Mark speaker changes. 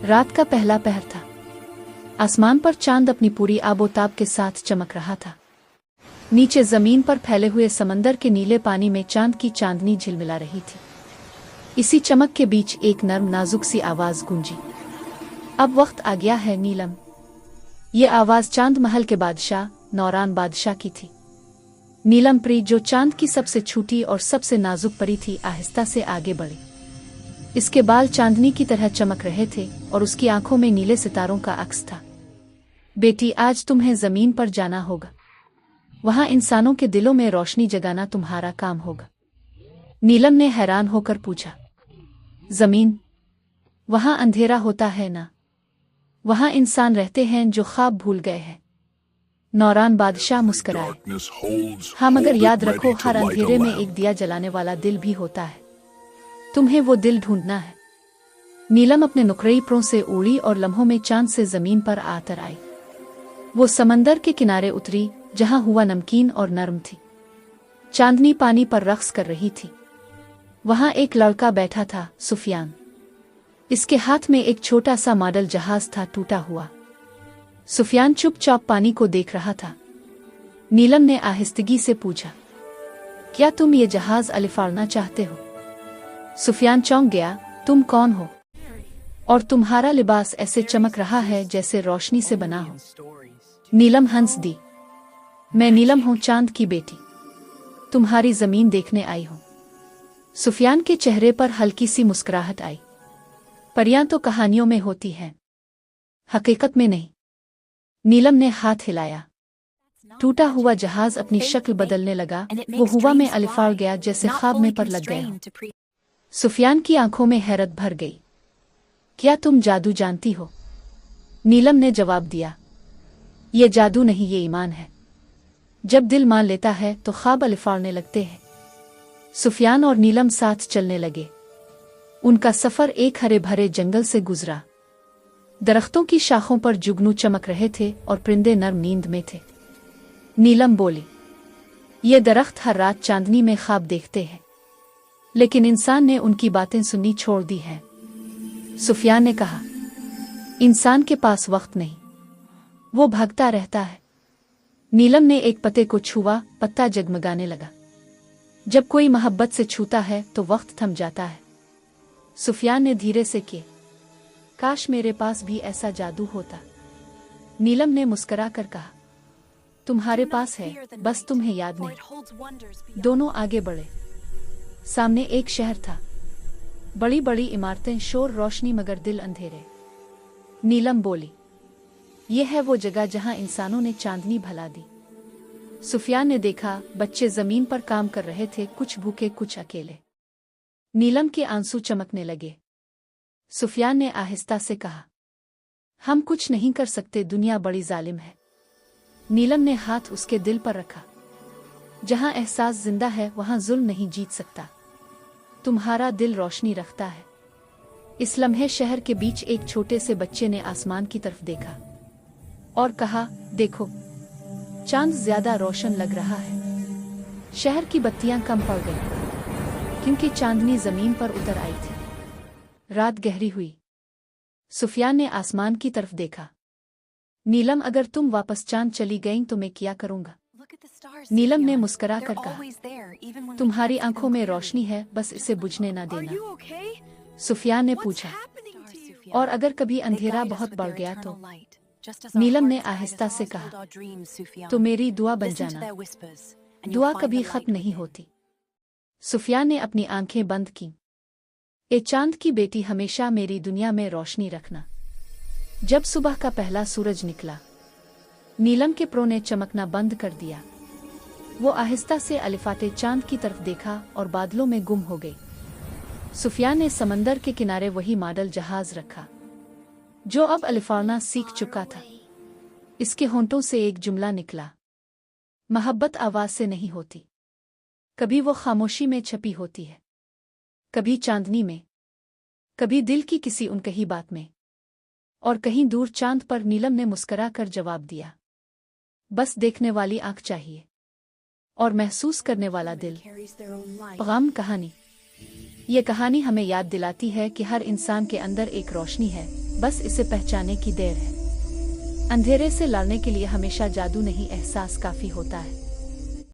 Speaker 1: रात का पहला पहर था। आसमान पर चांद अपनी पूरी आबोताब के साथ चमक रहा था। नीचे जमीन पर फैले हुए समंदर के नीले पानी में चांद की चांदनी झिलमिला रही थी। इसी चमक के बीच एक नर्म नाजुक सी आवाज गूंजी, अब वक्त आ गया है नीलम। ये आवाज चांद महल के बादशाह नौरान बादशाह की थी। नीलम परी, जो चांद की सबसे छोटी और सबसे नाजुक परी थी, आहिस्ता से आगे बढ़ी। इसके बाल चांदनी की तरह चमक रहे थे और उसकी आंखों में नीले सितारों का अक्स था। बेटी, आज तुम्हें जमीन पर जाना होगा। वहां इंसानों के दिलों में रोशनी जगाना तुम्हारा काम होगा। नीलम ने हैरान होकर पूछा, जमीन? वहां अंधेरा होता है ना? वहां इंसान रहते हैं जो ख्वाब भूल गए हैं। नौरान बादशाह मुस्कुराए, हाँ, मगर याद रखो, हर अंधेरे में एक दिया जलाने वाला दिल भी होता है। तुम्हें वो दिल ढूंढना है। नीलम अपने नुकरई परों से उड़ी और लम्हों में चांद से जमीन पर आकर आई। वो समंदर के किनारे उतरी जहां हुआ नमकीन और नरम थी। चांदनी पानी पर रक्स कर रही थी। वहां एक लड़का बैठा था, सुफियान। इसके हाथ में एक छोटा सा मॉडल जहाज था, टूटा हुआ। सुफियान चुपचाप पानी को देख रहा था। नीलम ने आहिस्तगी से पूछा, क्या तुम ये जहाज अलिफाड़ना चाहते हो? सुफियान चौंक गया, तुम कौन हो? और तुम्हारा लिबास ऐसे चमक रहा है जैसे रोशनी से बना हो। नीलम हंस दी, मैं नीलम हूं, चांद की बेटी। तुम्हारी जमीन देखने आई हूं। सुफियान के चेहरे पर हल्की सी मुस्कुराहट आई। परियां तो कहानियों में होती हैं, हकीकत में नहीं। नीलम ने हाथ हिलाया। टूटा हुआ जहाज अपनी शक्ल बदलने लगा। वो हवा में अलिफाड़ गया जैसे ख्वाब में पर लग गया। सुफियान की आंखों में हैरत भर गई। क्या तुम जादू जानती हो? नीलम ने जवाब दिया, ये जादू नहीं, ये ईमान है। जब दिल मान लेता है तो ख्वाब अलिफाड़ने लगते हैं। सुफियान और नीलम साथ चलने लगे। उनका सफर एक हरे भरे जंगल से गुजरा। दरख्तों की शाखों पर जुगनू चमक रहे थे और परिंदे नर्म नींद में थे। नीलम बोली, ये दरख्त हर रात चांदनी में ख्वाब देखते हैं, लेकिन इंसान ने उनकी बातें सुननी छोड़ दी हैं। सुफियान ने कहा, इंसान के पास वक्त नहीं, वो भागता रहता है। नीलम ने एक पत्ते को छुआ, पत्ता जगमगाने लगा। जब कोई मोहब्बत से छूता है तो वक्त थम जाता है। सुफियान ने धीरे से किए, काश मेरे पास भी ऐसा जादू होता। नीलम ने मुस्कुरा कर कहा, तुम्हारे पास है, बस तुम्हें याद नहीं। दोनों आगे बढ़े। सामने एक शहर था, बड़ी बड़ी इमारतें, शोर रोशनी, मगर दिल अंधेरे। नीलम बोली, यह है वो जगह जहां इंसानों ने चांदनी भला दी। सुफियान ने देखा, बच्चे जमीन पर काम कर रहे थे, कुछ भूखे कुछ अकेले। नीलम के आंसू चमकने लगे। सुफियान ने आहिस्ता से कहा, हम कुछ नहीं कर सकते, दुनिया बड़ी जालिम है। नीलम ने हाथ उसके दिल पर रखा। जहां एहसास जिंदा है वहां जुल्म नहीं जीत सकता। तुम्हारा दिल रोशनी रखता है। इस लम्हे शहर के बीच एक छोटे से बच्चे ने आसमान की तरफ देखा और कहा, देखो, चांद ज्यादा रोशन लग रहा है। शहर की बत्तियां कम पड़ गईं, क्योंकि चांदनी जमीन पर उतर आई थी। रात गहरी हुई। सुफियान ने आसमान की तरफ देखा। नीलम, अगर तुम वापस चांद चली गईं तो मैं क्या करूंगा? नीलम ने मुस्कुरा कर कहा, तुम्हारी आंखों में रोशनी है, बस इसे बुझने ना देना। सुफियान ने पूछा, और अगर कभी अंधेरा बहुत बढ़ गया तो? नीलम ने आहिस्ता से कहा, तो मेरी दुआ बन जाना। दुआ कभी खत्म नहीं होती। सुफियान ने अपनी आंखें बंद की। ए चांद की बेटी, हमेशा मेरी दुनिया में रोशनी रखना। जब सुबह का पहला सूरज निकला, नीलम के प्रो ने चमकना बंद कर दिया। वो आहिस्ता से अलिफाते चांद की तरफ देखा और बादलों में गुम हो गई। सुफियान ने समंदर के किनारे वही मॉडल जहाज रखा, जो अब अलिफाड़ना सीख चुका था। इसके होंठों से एक जुमला निकला, मोहब्बत आवाज से नहीं होती, कभी वो खामोशी में छपी होती है, कभी चांदनी में, कभी दिल की किसी उनकही बात में, और कहीं दूर चांद पर। नीलम ने मुस्कुरा कर जवाब दिया, बस देखने वाली आंख चाहिए और महसूस करने वाला दिल। पैगाम कहानी। ये कहानी हमें याद दिलाती है कि हर इंसान के अंदर एक रोशनी है बस इसे पहचाने की देर है। अंधेरे से लड़ने के लिए हमेशा जादू नहीं, एहसास काफी होता है।